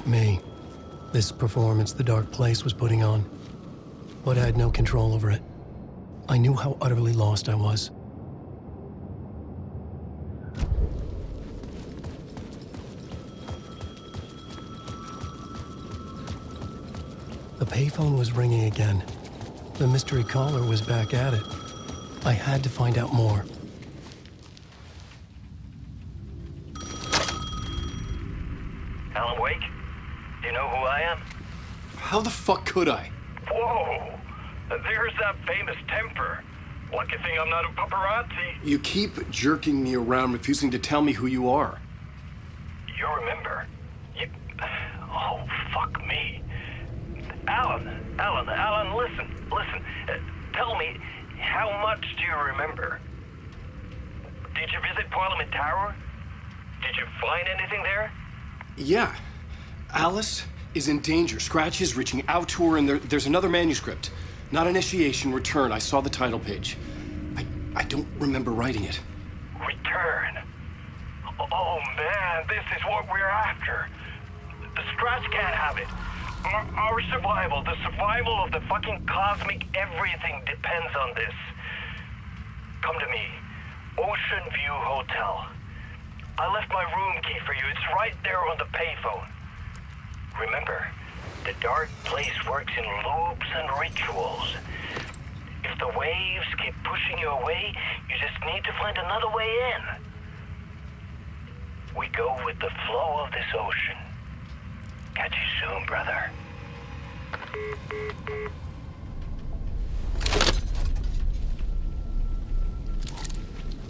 Me. This performance the dark place was putting on. But I had no control over it. I knew how utterly lost I was. The payphone was ringing again. The mystery caller was back at it. I had to find out more. Alan Wake? Do you know who I am? How the fuck could I? Whoa! There's that famous temper. Lucky thing I'm not a paparazzi. You keep jerking me around, refusing to tell me who you are. You remember? Oh, fuck me. Alan, listen. Tell me, how much do you remember? Did you visit Parliament Tower? Did you find anything there? Yeah. Alice is in danger. Scratch is reaching out to her, and there's another manuscript. Not initiation, return. I saw the title page. I don't remember writing it. Return? Oh, man, this is what we're after. The Scratch can't have it. Our survival, the survival of the fucking cosmic everything depends on this. Come to me. Ocean View Hotel. I left my room key for you. It's right there on the payphone. Remember, the dark place works in loops and rituals. If the waves keep pushing you away, you just need to find another way in. We go with the flow of this ocean. Catch you soon, brother.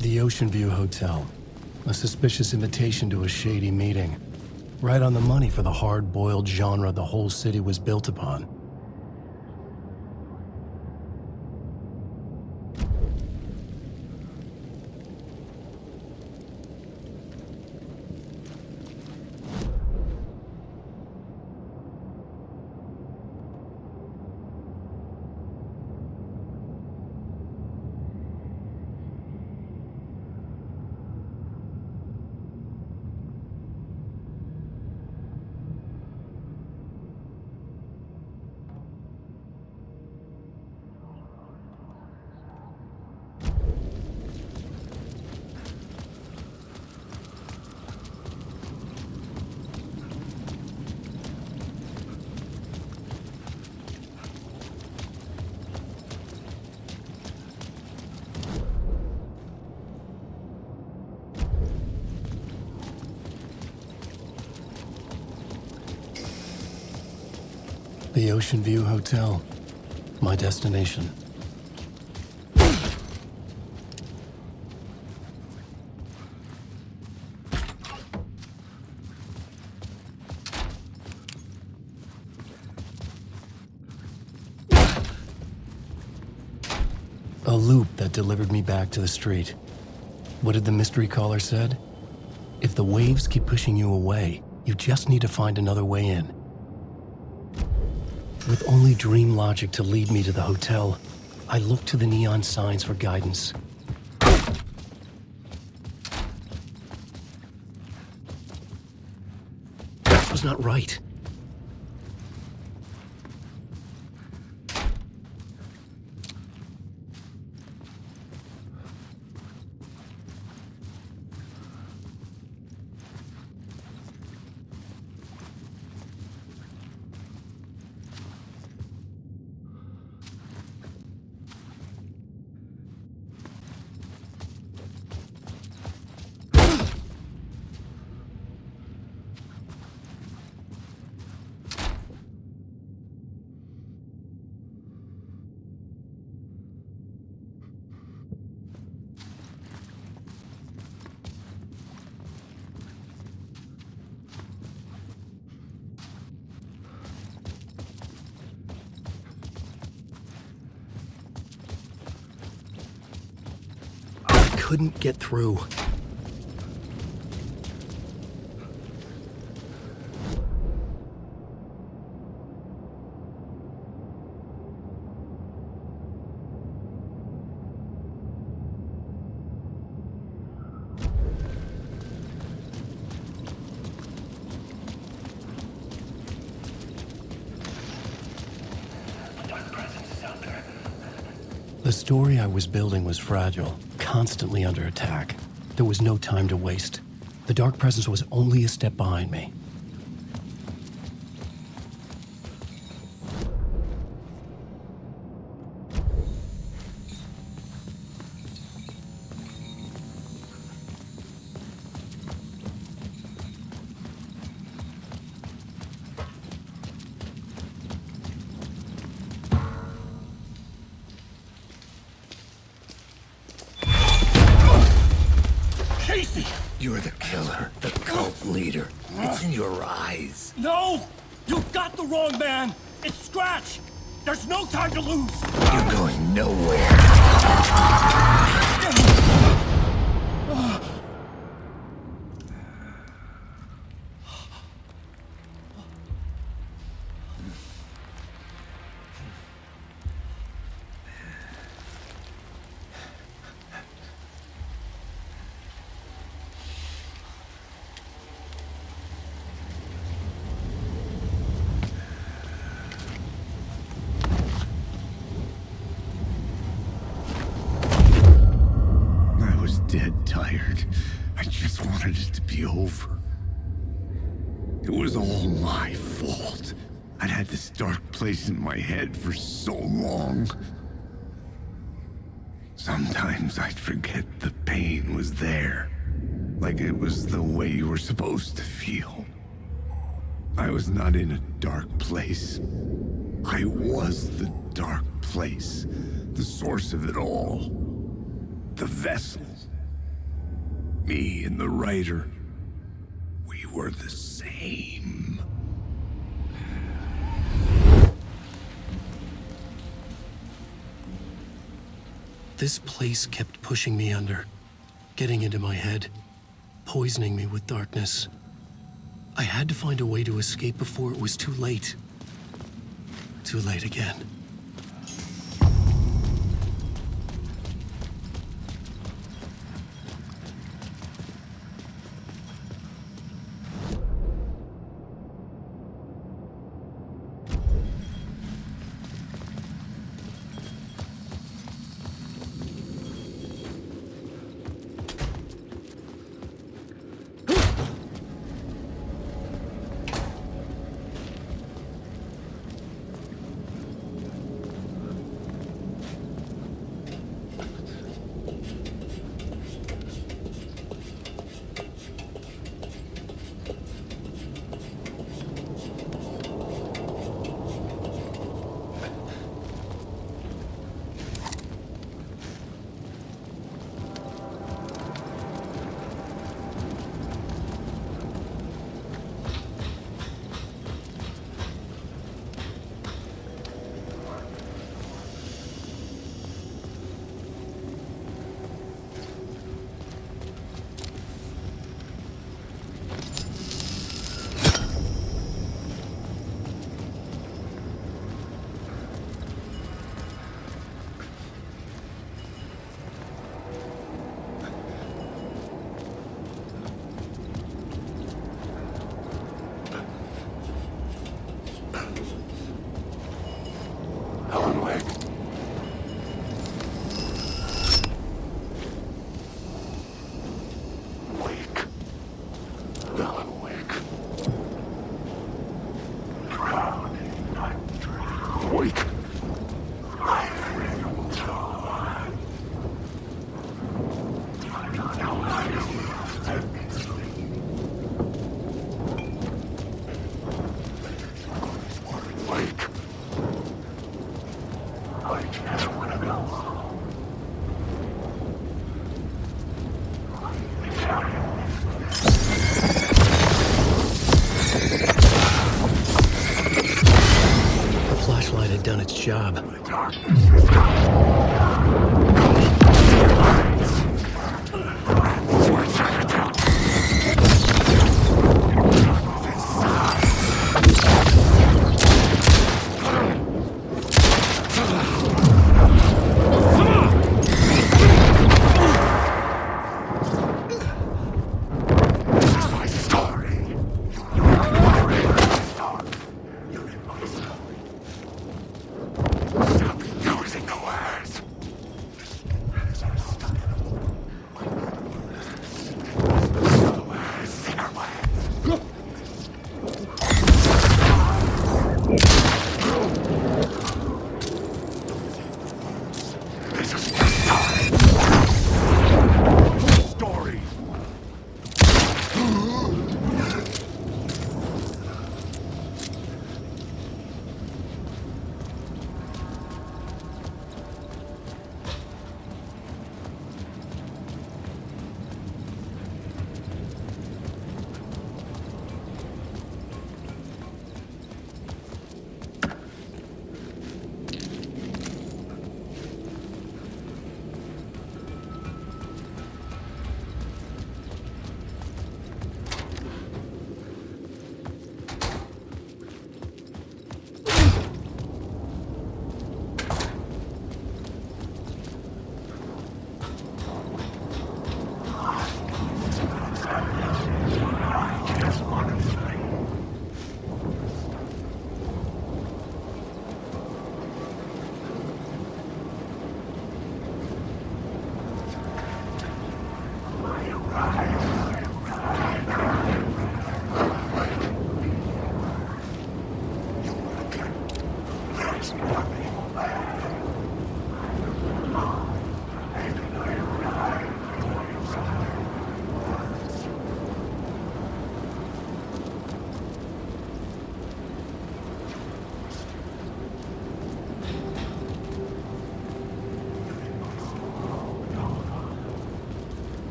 The Ocean View Hotel. A suspicious invitation to a shady meeting. Right on the money for the hard-boiled genre the whole city was built upon. The Ocean View Hotel. My destination. A loop that delivered me back to the street. What did the mystery caller said? If the waves keep pushing you away, you just need to find another way in. With only dream logic to lead me to the hotel, I looked to the neon signs for guidance. That was not right. Couldn't get through. The story I was building was fragile, constantly under attack. There was no time to waste. The Dark Presence was only a step behind me. You're the killer, the cult leader. It's in your eyes. No! You've got the wrong man! It's Scratch! There's no time to lose! You're going nowhere. Dead tired. I just wanted it to be over. It was all my fault. I'd had this dark place in my head for so long. Sometimes I'd forget the pain was there. Like it was the way you were supposed to feel. I was not in a dark place. I was the dark place. The source of it all. The vessel. Me and the writer, we were the same. This place kept pushing me under, getting into my head, poisoning me with darkness. I had to find a way to escape before it was too late. Too late again. Done its job. Story.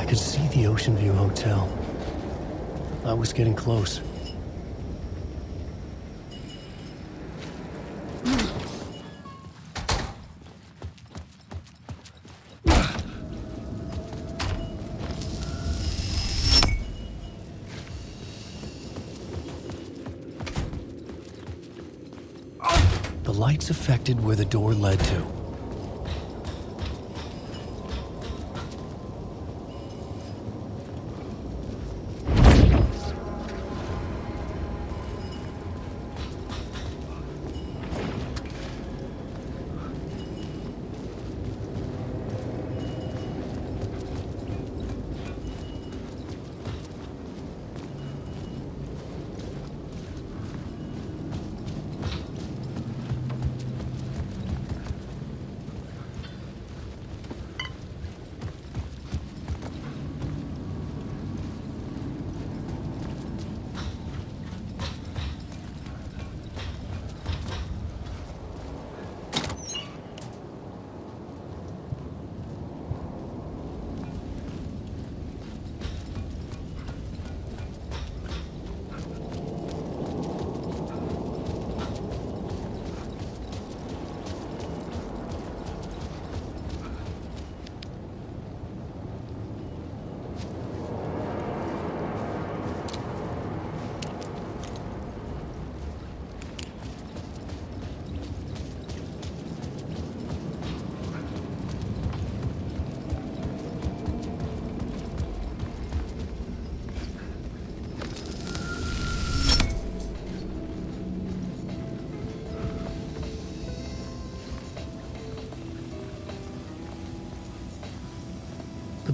could see the Ocean View Hotel. I was getting close. The lights affected where the door led to.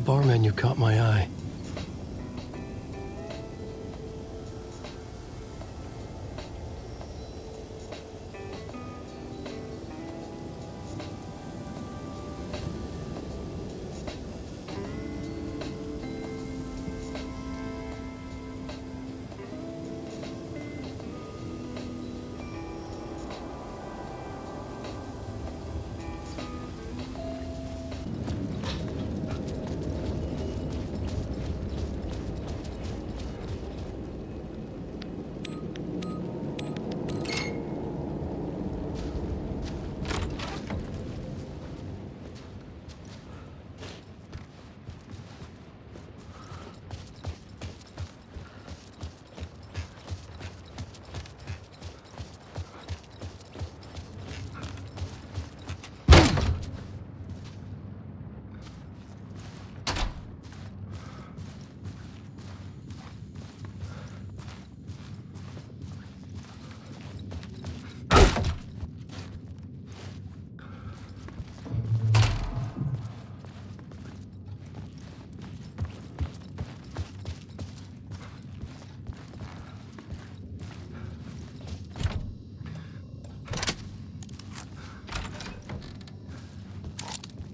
bar menu caught my eye.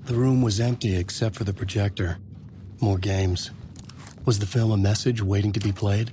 The room was empty except for the projector. More games. Was the film a message waiting to be played?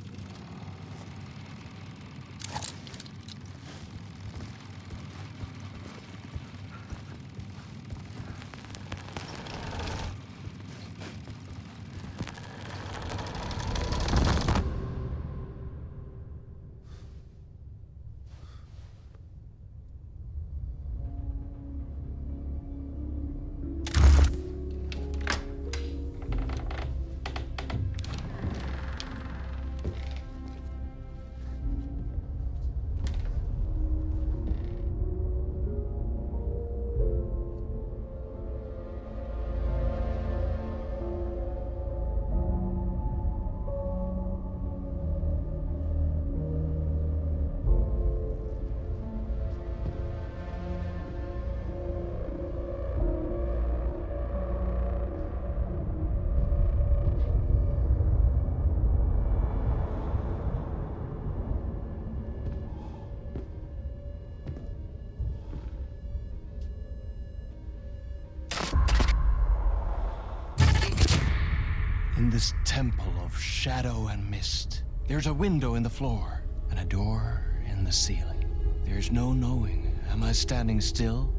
In this temple of shadow and mist, there's a window in the floor and a door in the ceiling. There's no knowing, am I standing still,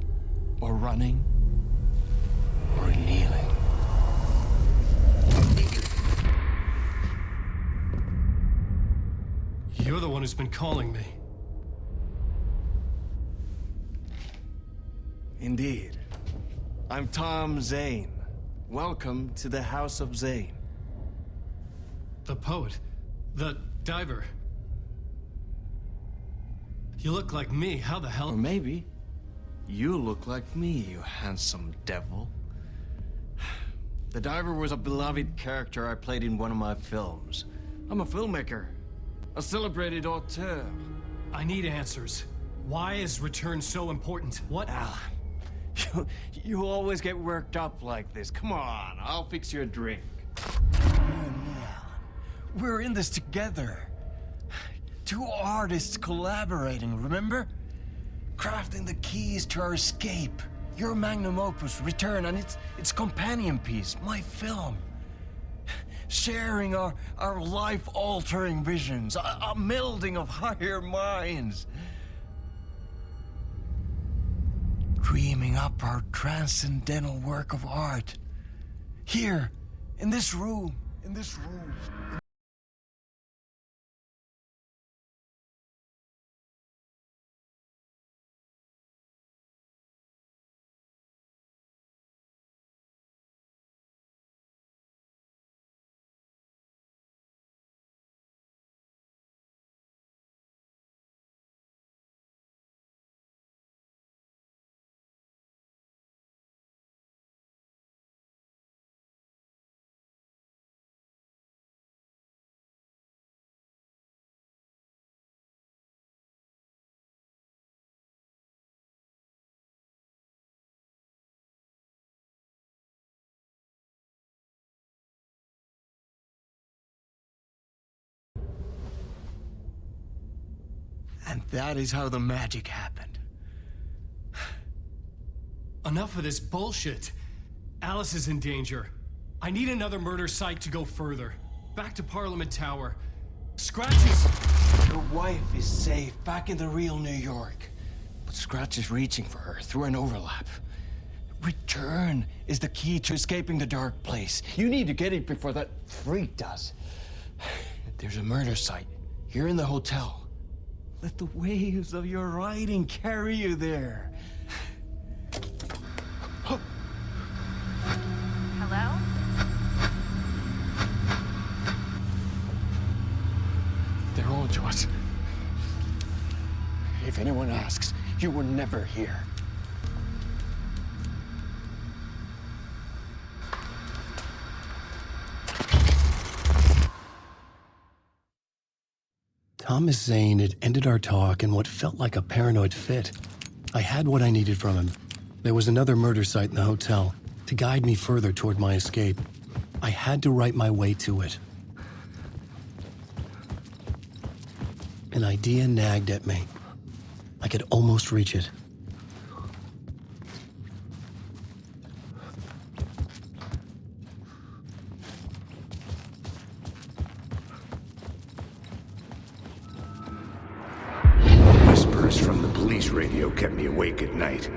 or running, or kneeling? You're the one who's been calling me. Indeed. I'm Tom Zane. Welcome to the House of Zane. The poet. The diver. You look like me. How the hell? Or maybe you look like me, you handsome devil. The diver was a beloved character I played in one of my films. I'm a filmmaker, a celebrated auteur. I need answers. Why is Return so important? What? Alan, you always get worked up like this. Come on, I'll fix you a drink. We're in this together. Two artists collaborating, remember? Crafting the keys to our escape. Your magnum opus, Return, and its companion piece, my film. Sharing our life-altering visions, a melding of higher minds. Dreaming up our transcendental work of art. Here, in this room. And that is how the magic happened. Enough of this bullshit. Alice is in danger. I need another murder site to go further. Back to Parliament Tower. Scratch is... Your wife is safe, back in the real New York. But Scratch is reaching for her through an overlap. Return is the key to escaping the dark place. You need to get it before that freak does. There's a murder site here in the hotel. Let the waves of your writing carry you there. Hello? They're on to us. If anyone asks, you were never here. Thomas Zane had ended our talk in what felt like a paranoid fit. I had what I needed from him. There was another murder site in the hotel to guide me further toward my escape. I had to write my way to it. An idea nagged at me. I could almost reach it. Whispers from the police radio kept me awake at night.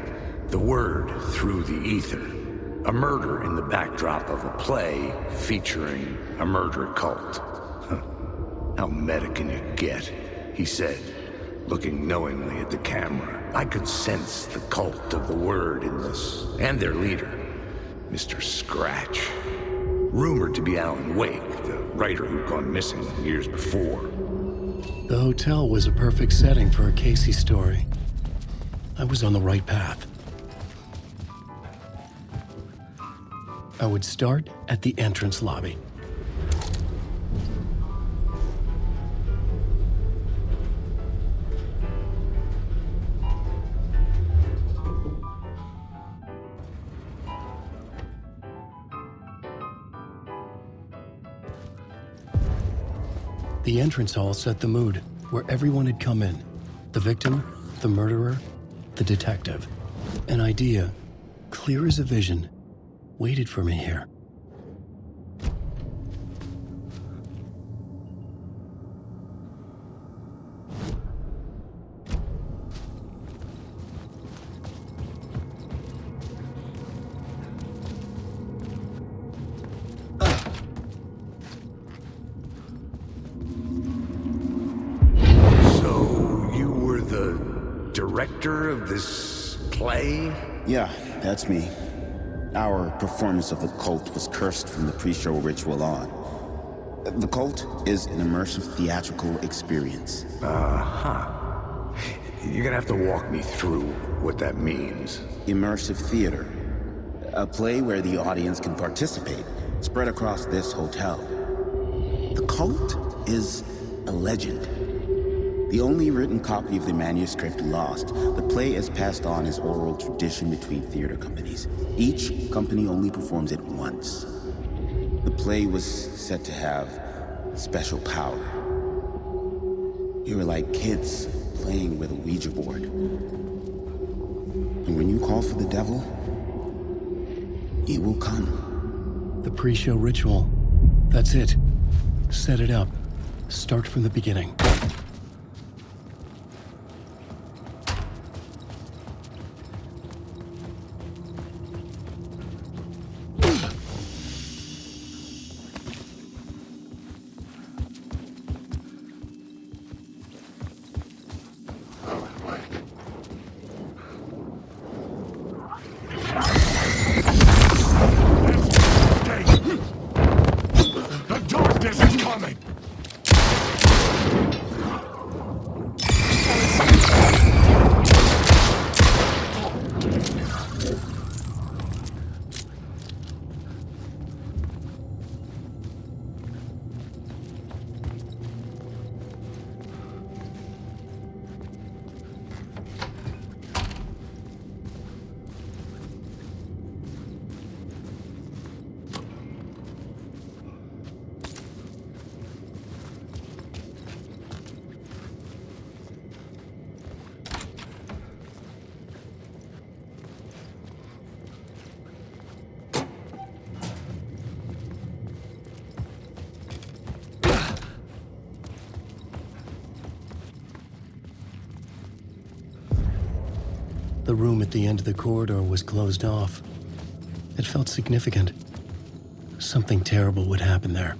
The word through the ether. A murder in the backdrop of a play featuring a murder cult. How meta can you get? He said, looking knowingly at the camera. I could sense the cult of the word in this, and their leader, Mr. Scratch. Rumored to be Alan Wake, the writer who'd gone missing years before. The hotel was a perfect setting for a Casey story. I was on the right path. I would start at the entrance lobby. The entrance hall set the mood, where everyone had come in. The victim, the murderer, the detective. An idea, clear as a vision, waited for me here. Director of this play? Yeah, that's me. Our performance of the cult was cursed from the pre-show ritual on. The cult is an immersive theatrical experience. You're gonna have to walk me through what that means. Immersive theater. A play where the audience can participate, spread across this hotel. The cult is a legend. The only written copy of the manuscript lost, the play is passed on as oral tradition between theater companies. Each company only performs it once. The play was said to have special power. You were like kids playing with a Ouija board. And when you call for the devil, he will come. The pre-show ritual. That's it. Set it up. Start from the beginning. The room at the end of the corridor was closed off. It felt significant. Something terrible would happen there.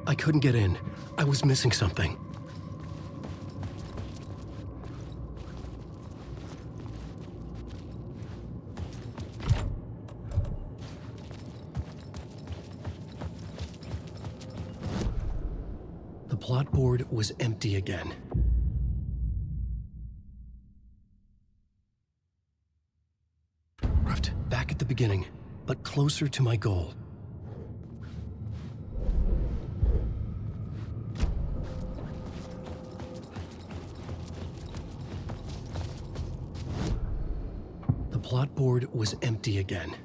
I couldn't get in. I was missing something. The plot board was empty again. Back at the beginning, but closer to my goal. The plot board was empty again.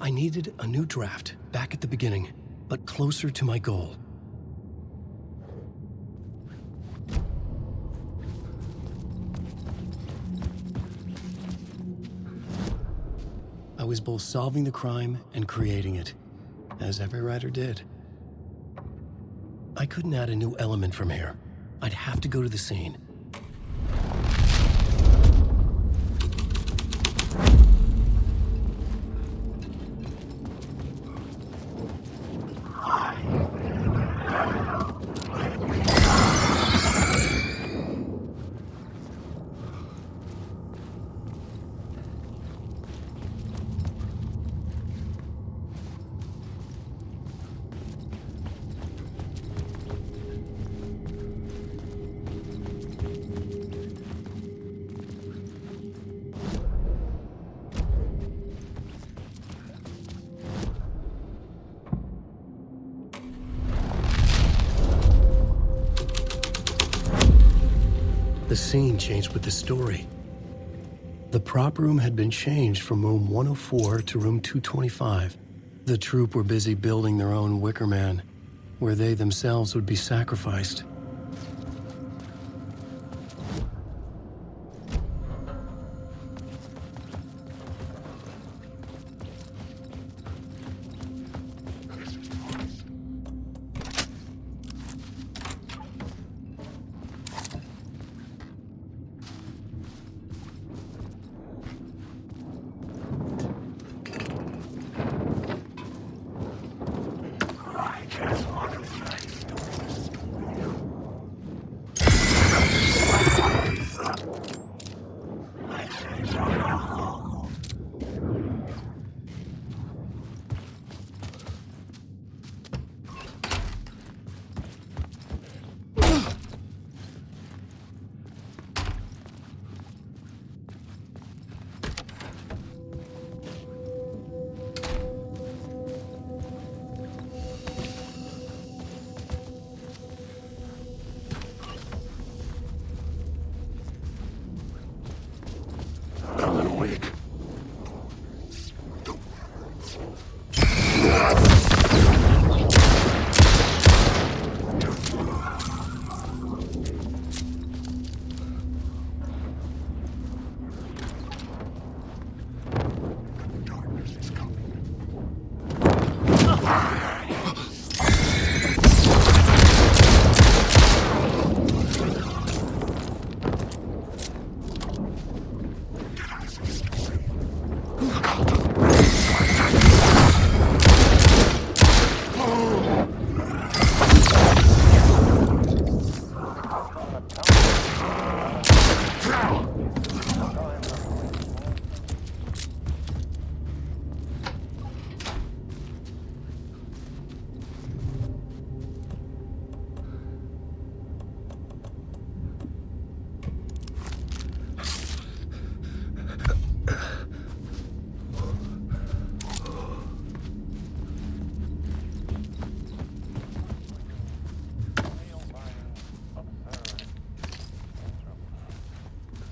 I needed a new draft, back at the beginning, but closer to my goal. I was both solving the crime and creating it, as every writer did. I couldn't add a new element from here. I'd have to go to the scene. The scene changed with the story. The prop room had been changed from room 104 to room 225. The troupe were busy building their own Wicker Man, where they themselves would be sacrificed.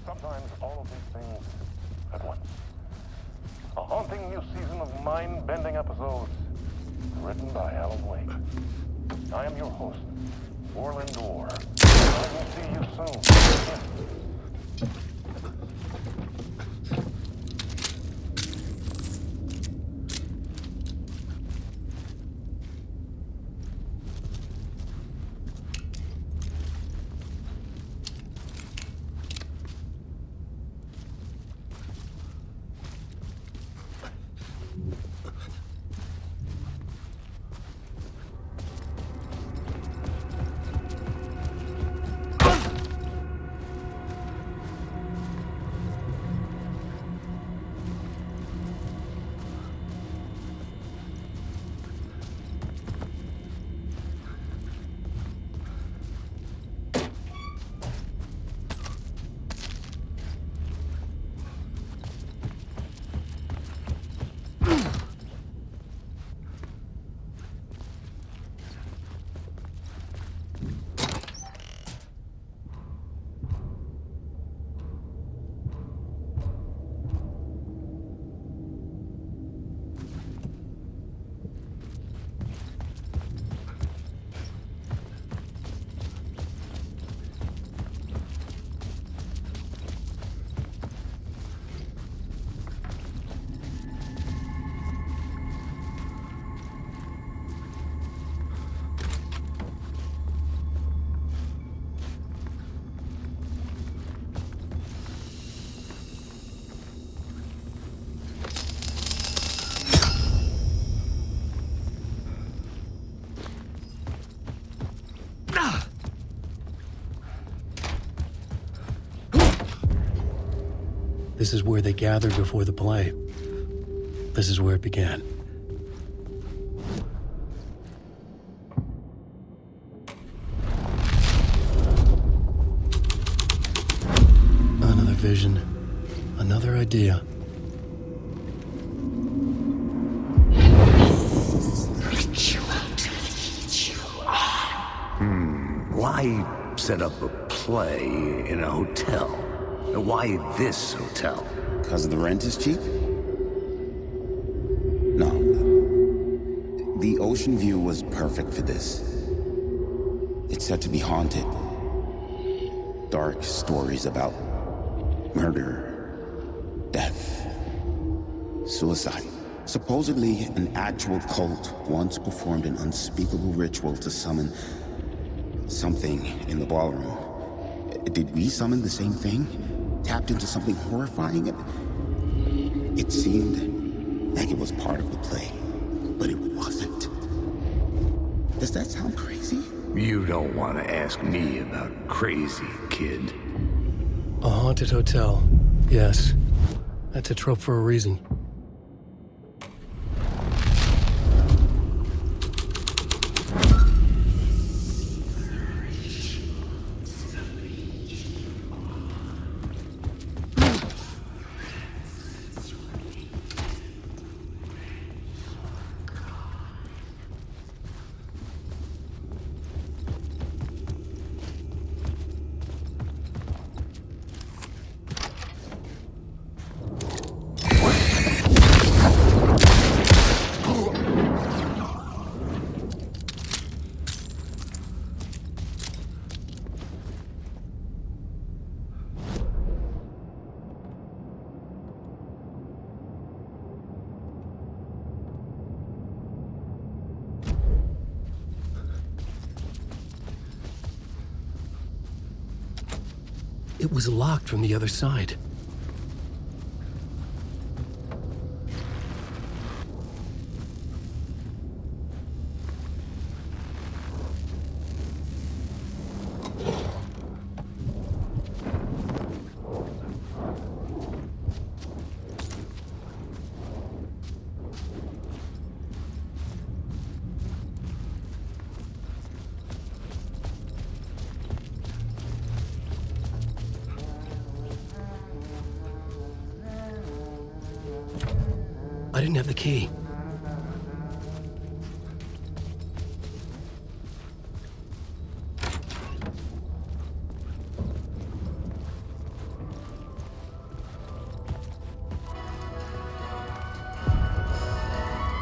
Sometimes all of these things at once. A haunting new season of mind-bending episodes written by Alan Wake. I am your host, Orland Orr. I will see you soon. This is where they gathered before the play. This is where it began. Another vision, another idea. Why set up a play in a hotel? Why this hotel? Because the rent is cheap? No. The ocean view was perfect for this. It's said to be haunted. Dark stories about murder, death, suicide. Supposedly, an actual cult once performed an unspeakable ritual to summon something in the ballroom. Did we summon the same thing? Tapped into something horrifying? It seemed like it was part of the play, but it wasn't. Does that sound crazy? You don't want to ask me about crazy, kid. A haunted hotel. Yes. That's a trope for a reason. It was locked from the other side. I didn't have the key.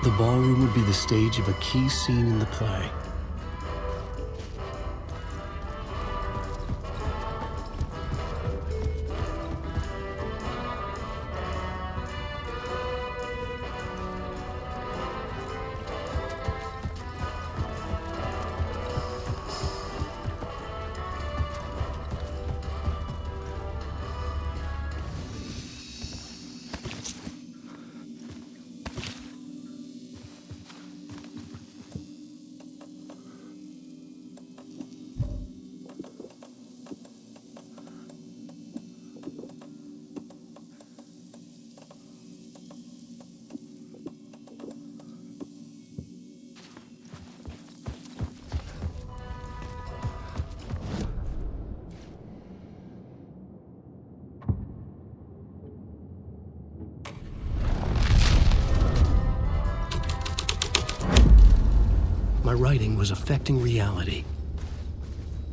The ballroom would be the stage of a key scene in the play. My writing was affecting reality.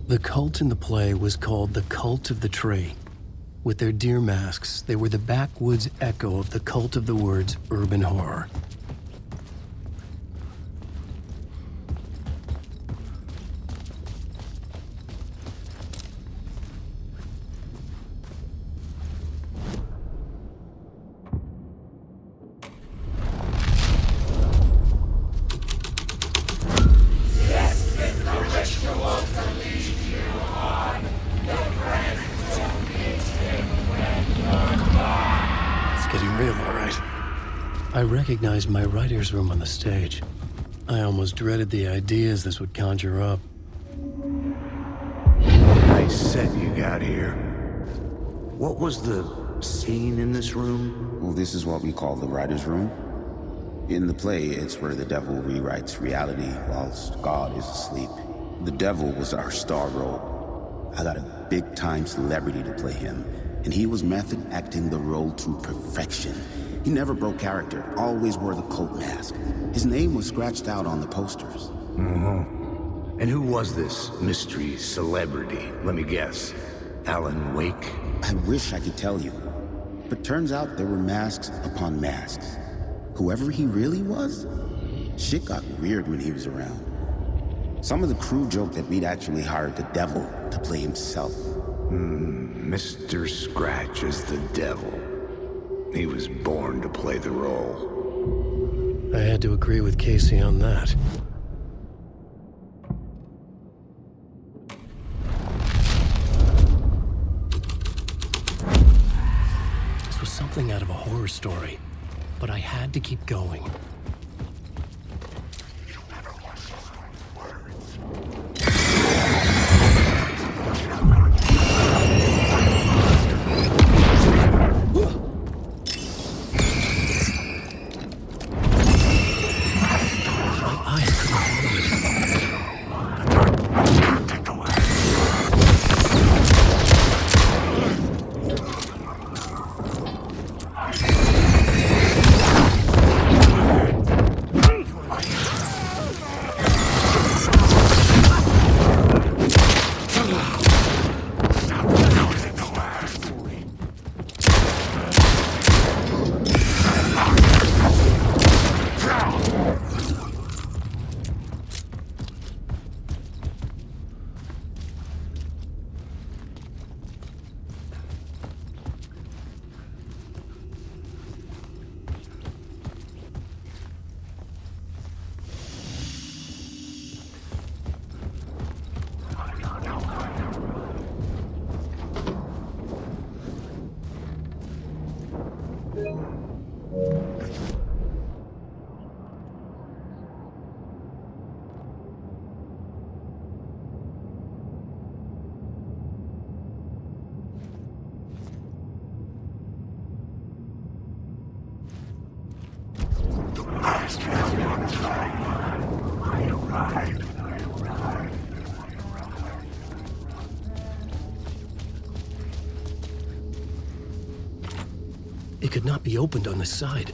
The cult in the play was called the Cult of the Tree. With their deer masks, they were the backwoods echo of the cult of the words urban horror. I recognized my writer's room on the stage. I almost dreaded the ideas this would conjure up. Nice set you got here. What was the scene in this room? Well, this is what we call the writer's room. In the play, it's where the devil rewrites reality whilst God is asleep. The devil was our star role. I got a big-time celebrity to play him, and he was method acting the role to perfection. He never broke character, always wore the cult mask. His name was scratched out on the posters. Mm-hmm. And who was this mystery celebrity? Let me guess. Alan Wake? I wish I could tell you, but turns out there were masks upon masks. Whoever he really was, shit got weird when he was around. Some of the crew joked that we'd actually hired the devil to play himself. Mr. Scratch is the devil. He was born to play the role. I had to agree with Casey on that. This was something out of a horror story, but I had to keep going. It could not be opened on this side.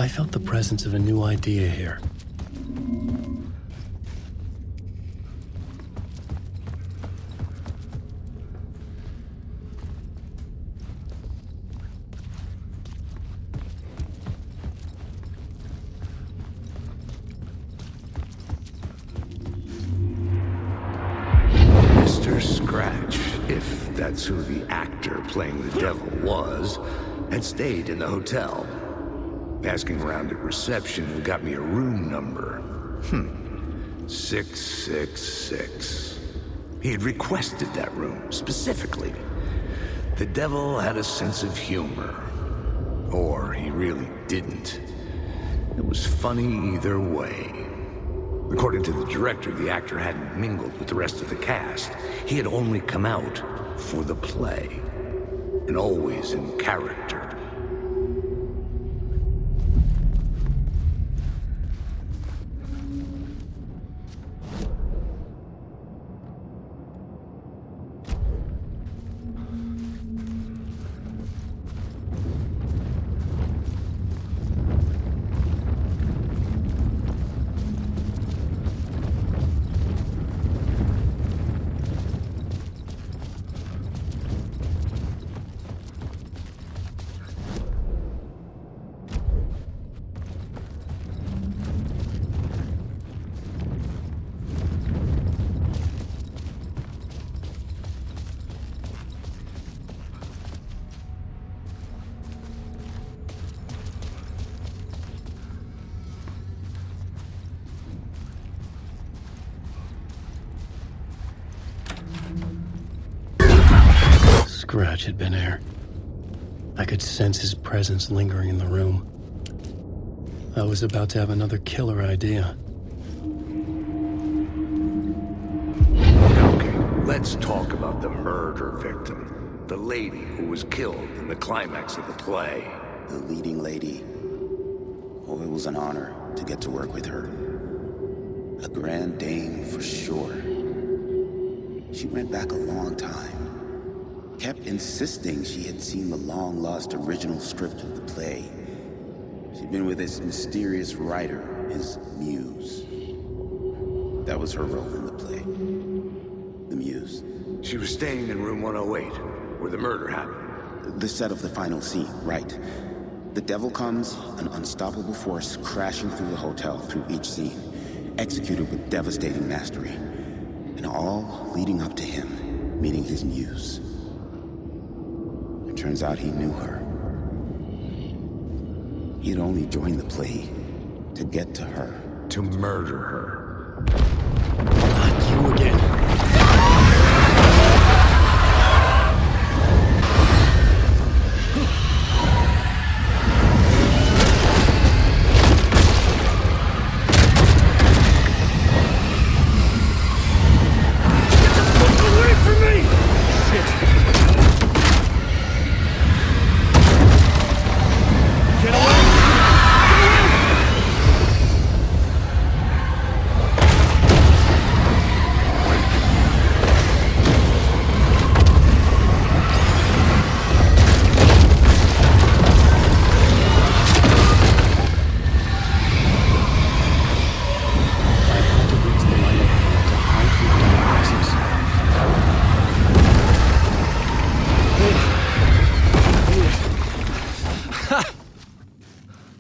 I felt the presence of a new idea here. Mr. Scratch, if that's who the actor playing the devil was, had stayed in the hotel. Asking around at reception got me a room number. 666. He had requested that room, specifically. The devil had a sense of humor. Or he really didn't. It was funny either way. According to the director, the actor hadn't mingled with the rest of the cast. He had only come out for the play. And always in character. Scratch had been here. I could sense his presence lingering in the room. I was about to have another killer idea. Okay, let's talk about the murder victim. The lady who was killed in the climax of the play. The leading lady. Oh, it was an honor to get to work with her. A grand dame for sure. She went back a long time. Kept insisting she had seen the long-lost original script of the play. She'd been with this mysterious writer, his muse. That was her role in the play. The muse. She was staying in room 108, where the murder happened. The set of the final scene, right. The devil comes, an unstoppable force crashing through the hotel through each scene, executed with devastating mastery. And all leading up to him meeting his muse. It turns out he knew her. He'd only joined the play to get to her. To murder her. Not you again.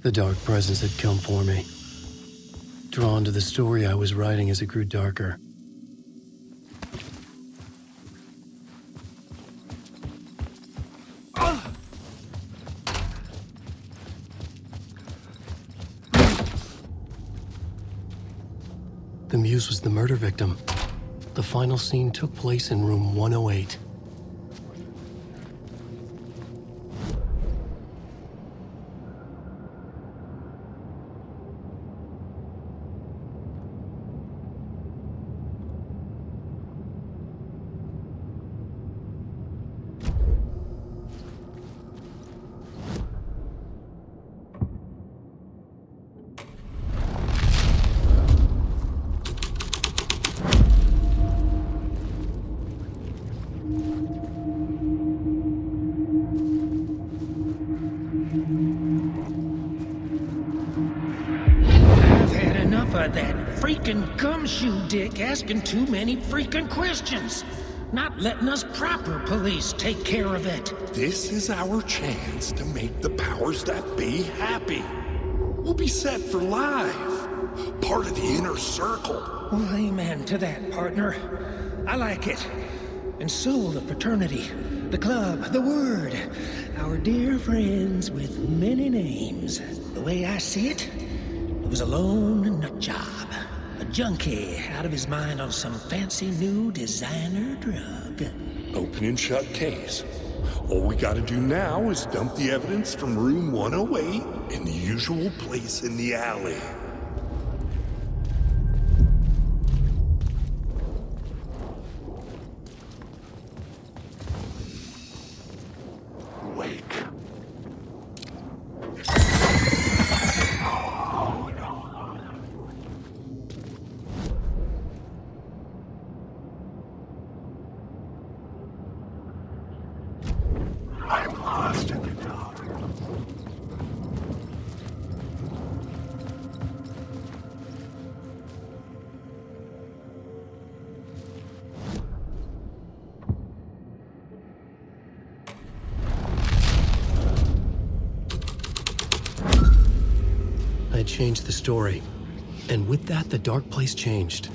The dark presence had come for me. Drawn to the story I was writing as it grew darker. The muse was the murder victim. The final scene took place in room 108. of that freaking gumshoe dick asking too many freaking questions. Not letting us proper police take care of it. This is our chance to make the powers that be happy. We'll be set for life. Part of the inner circle. Well, amen to that, partner. I like it. And so will the fraternity, the club, the word. Our dear friends with many names. The way I see it, it was a lone nut job. A junkie out of his mind on some fancy new designer drug. Open and shut case. All we gotta do now is dump the evidence from room 108 in the usual place in the alley. Wake. I'm lost in the dark. I changed the story, and with that, the dark place changed.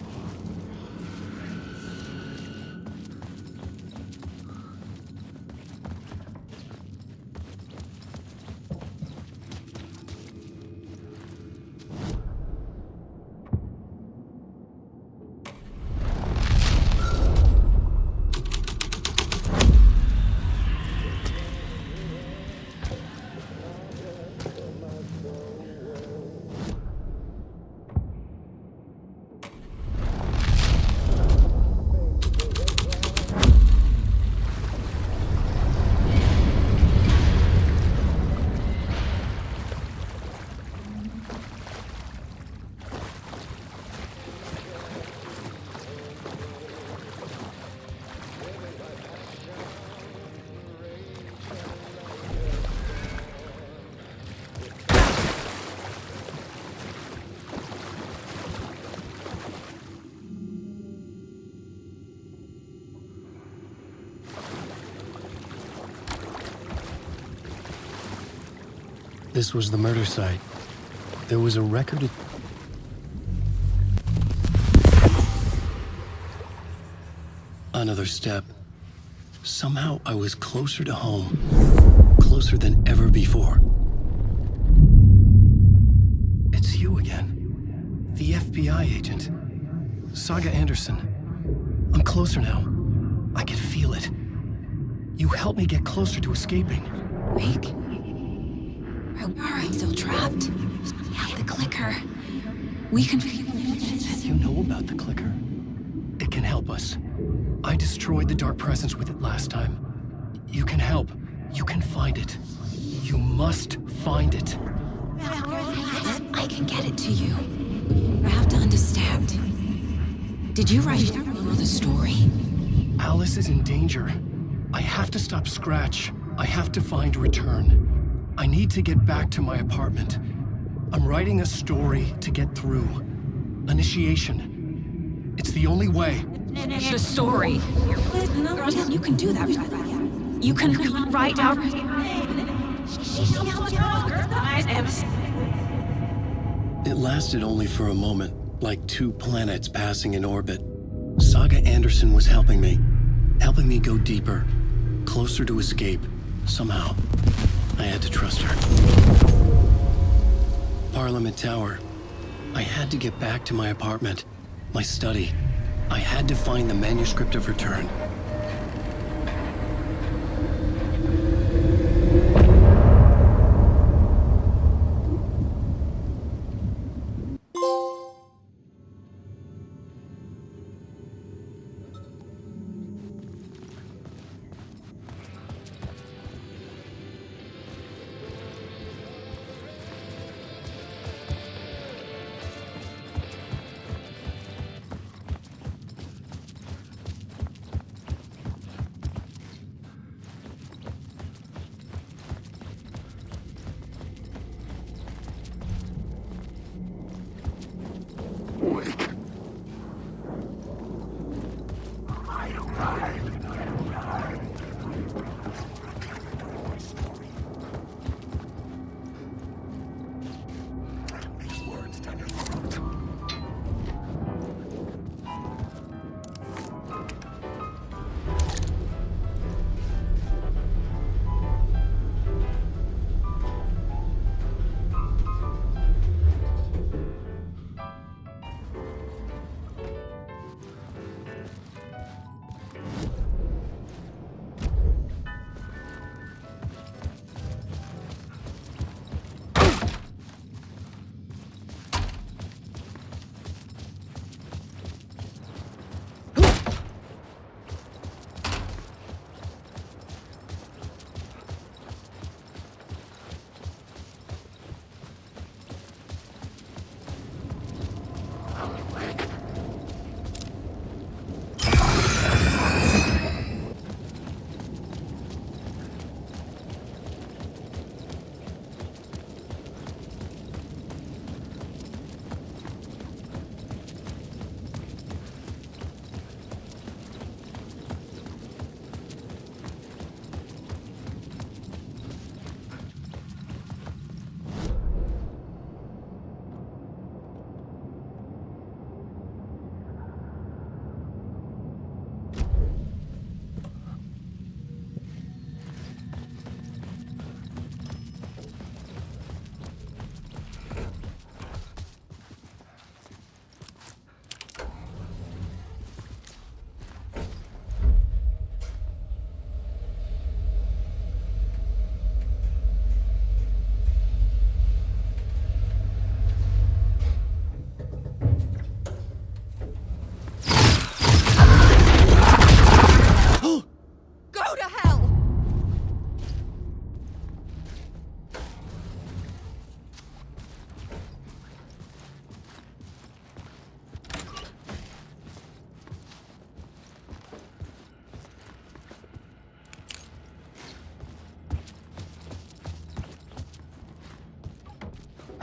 This was the murder site. There was a record. Another step. Somehow I was closer to home. Closer than ever before. It's you again. The FBI agent. Saga Anderson. I'm closer now. I can feel it. You helped me get closer to escaping. Wake? Are we still trapped? The clicker. We can... You know about the clicker. It can help us. I destroyed the dark presence with it last time. You can help. You can find it. You must find it. I can get it to you. I have to understand. Did you write the story? Alice is in danger. I have to stop Scratch. I have to find Return. I need to get back to my apartment. I'm writing a story to get through. Initiation. It's the only way. The story. You can do that. You can write out... It lasted only for a moment, like two planets passing in orbit. Saga Anderson was helping me go deeper, closer to escape, somehow. I had to trust her. Parliament Tower. I had to get back to my apartment, my study. I had to find the manuscript of Return.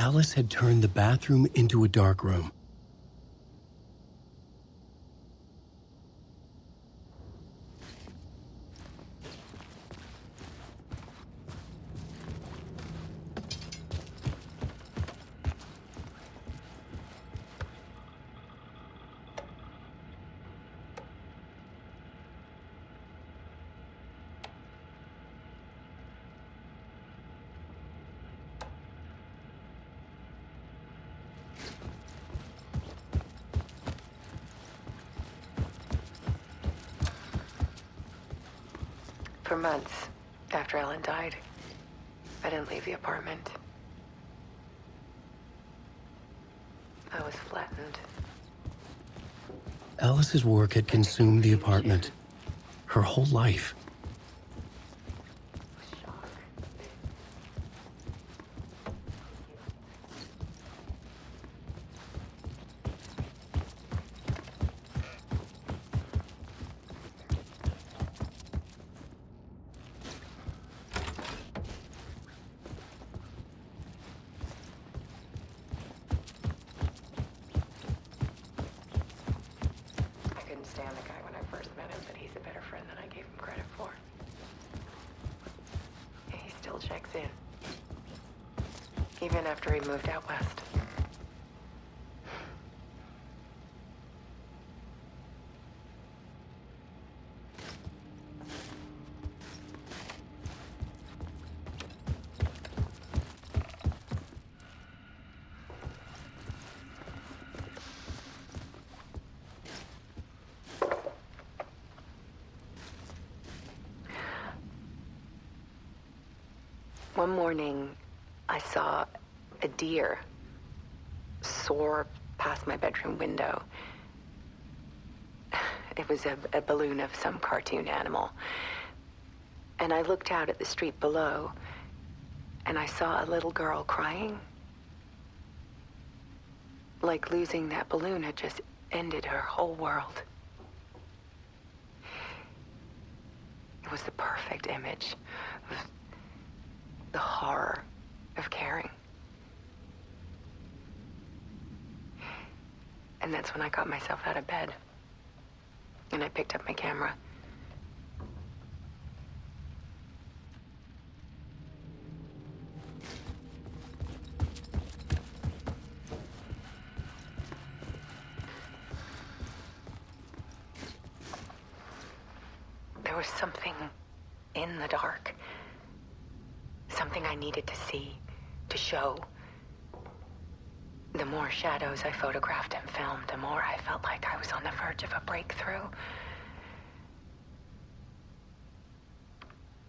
Alice had turned the bathroom into a dark room. For months after Ellen died, I didn't leave the apartment. I was flattened. Alice's work had consumed the apartment. Her whole life. Even after he moved out west. One morning, I saw a deer soar past my bedroom window. It was a balloon of some cartoon animal. And I looked out at the street below, and I saw a little girl crying. Like losing that balloon had just ended her whole world. It was the perfect image of the horror of caring. And that's when I got myself out of bed. And I picked up my camera. There was something in the dark. Something I needed to see, to show. The more shadows I photographed and filmed, the more I felt like I was on the verge of a breakthrough.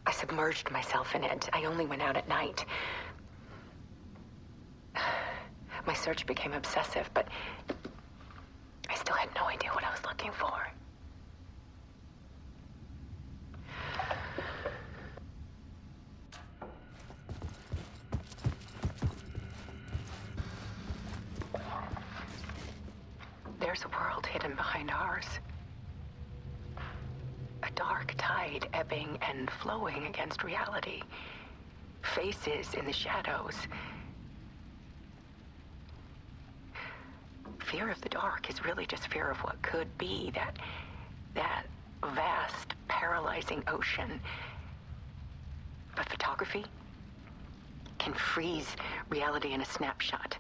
I submerged myself in it. I only went out at night. My search became obsessive, but I still had no idea what I was looking for. There's a world hidden behind ours. A dark tide ebbing and flowing against reality. Faces in the shadows. Fear of the dark is really just fear of what could be, that vast, paralyzing ocean. But photography can freeze reality in a snapshot,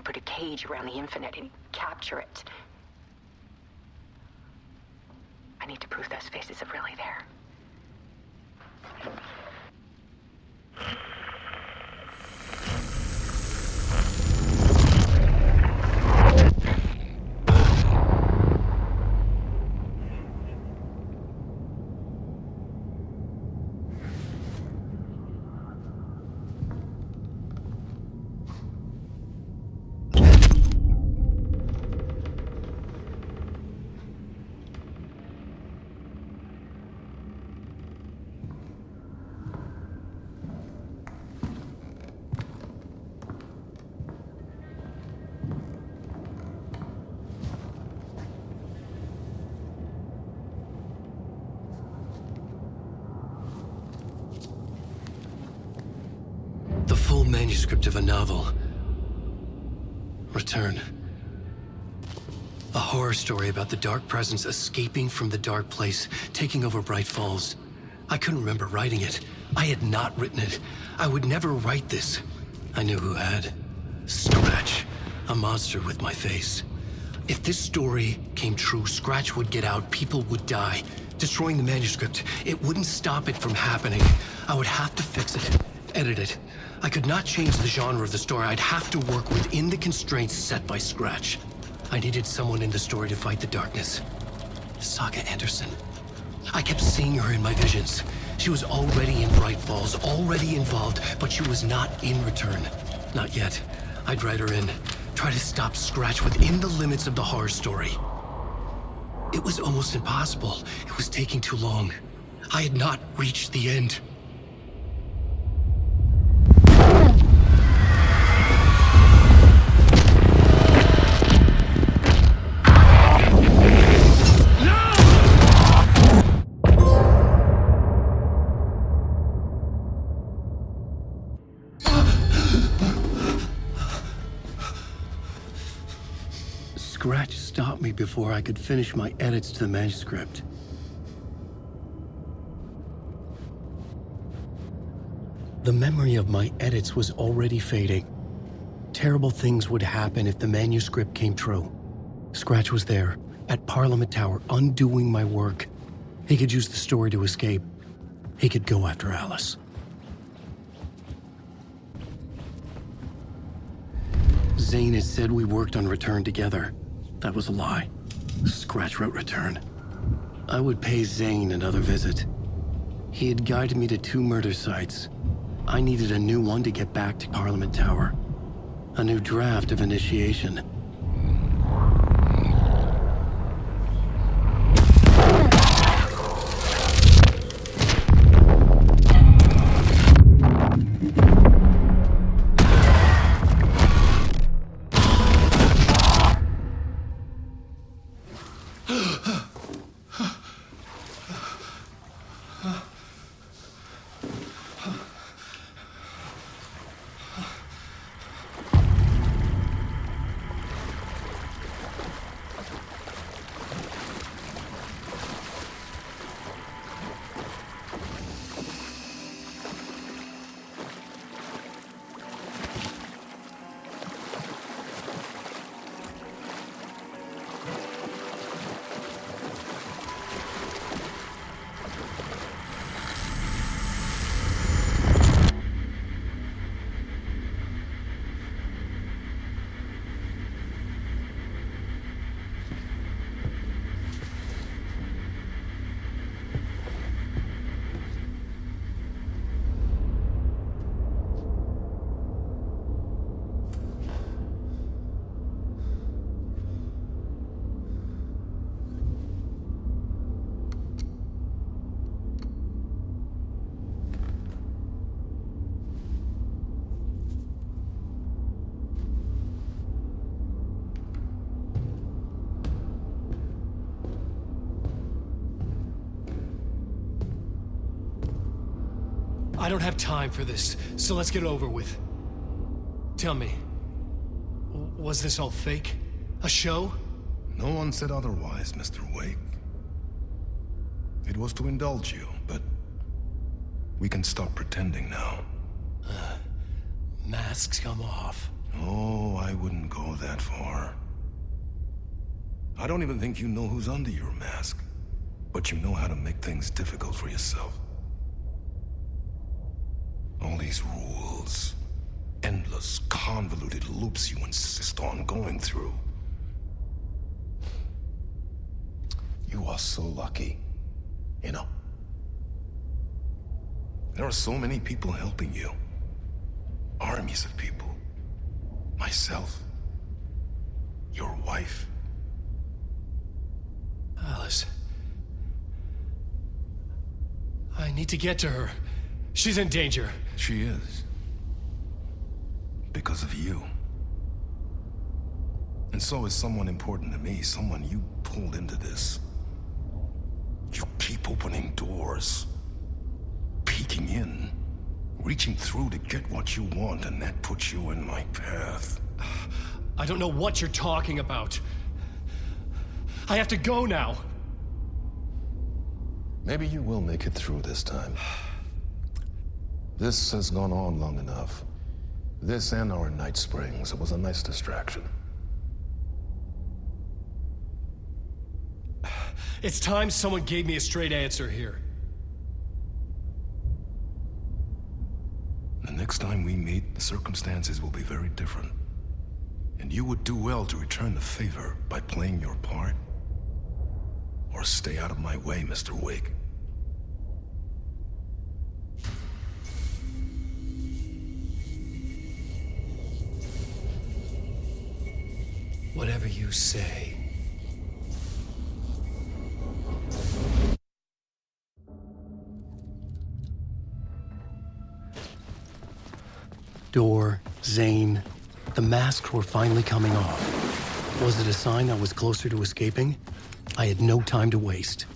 put a cage around the infinite and capture it. I need to prove those faces are really there. The full manuscript of a novel. Return. A horror story about the dark presence escaping from the dark place, taking over Bright Falls. I couldn't remember writing it. I had not written it. I would never write this. I knew who had. Scratch. A monster with my face. If this story came true, Scratch would get out, people would die. Destroying the manuscript, it wouldn't stop it from happening. I would have to fix it, edit it. I could not change the genre of the story. I'd have to work within the constraints set by Scratch. I needed someone in the story to fight the darkness. Saga Anderson. I kept seeing her in my visions. She was already in Bright Falls, already involved, but she was not in Return. Not yet. I'd write her in. Try to stop Scratch within the limits of the horror story. It was almost impossible. It was taking too long. I had not reached the end. Scratch stopped me before I could finish my edits to the manuscript. The memory of my edits was already fading. Terrible things would happen if the manuscript came true. Scratch was there, at Parliament Tower, undoing my work. He could use the story to escape. He could go after Alice. Zane had said we worked on Return together. That was a lie. Scratch wrote Return. I would pay Zane another visit. He had guided me to 2 murder sites. I needed a new one to get back to Parliament Tower. A new draft of initiation. I don't have time for this, so let's get it over with. Tell me, was this all fake? A show? No one said otherwise, Mr. Wake. It was to indulge you, but we can stop pretending now. Masks come off. Oh, I wouldn't go that far. I don't even think you know who's under your mask, but you know how to make things difficult for yourself. All these rules, endless, convoluted loops you insist on going through. You are so lucky, you know. There are so many people helping you. Armies of people. Myself. Your wife. Alice. I need to get to her. She's in danger. She is. Because of you. And so is someone important to me, someone you pulled into this. You keep opening doors, peeking in, reaching through to get what you want, and that puts you in my path. I don't know what you're talking about. I have to go now. Maybe you will make it through this time. This has gone on long enough. This and our night springs. It was a nice distraction. It's time someone gave me a straight answer here. The next time we meet, the circumstances will be very different. And you would do well to return the favor by playing your part. Or stay out of my way, Mr. Wake. Whatever you say. Door, Zane, the masks were finally coming off. Was it a sign I was closer to escaping? I had no time to waste.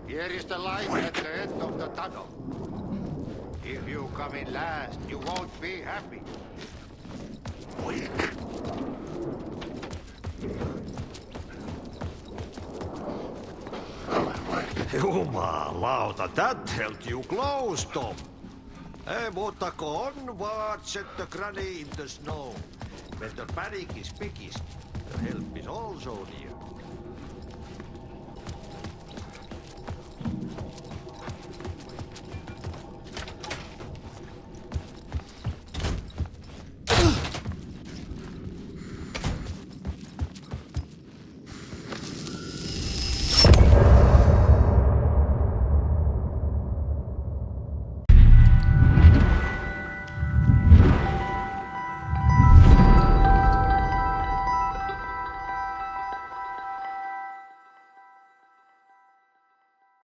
Here is the light at the end of the tunnel. If you come in last, you won't be happy. Wait. Jumalauta, that held you close, Tom. Mutta onward, set the granny in the snow. When the panic is biggest, the help is also near.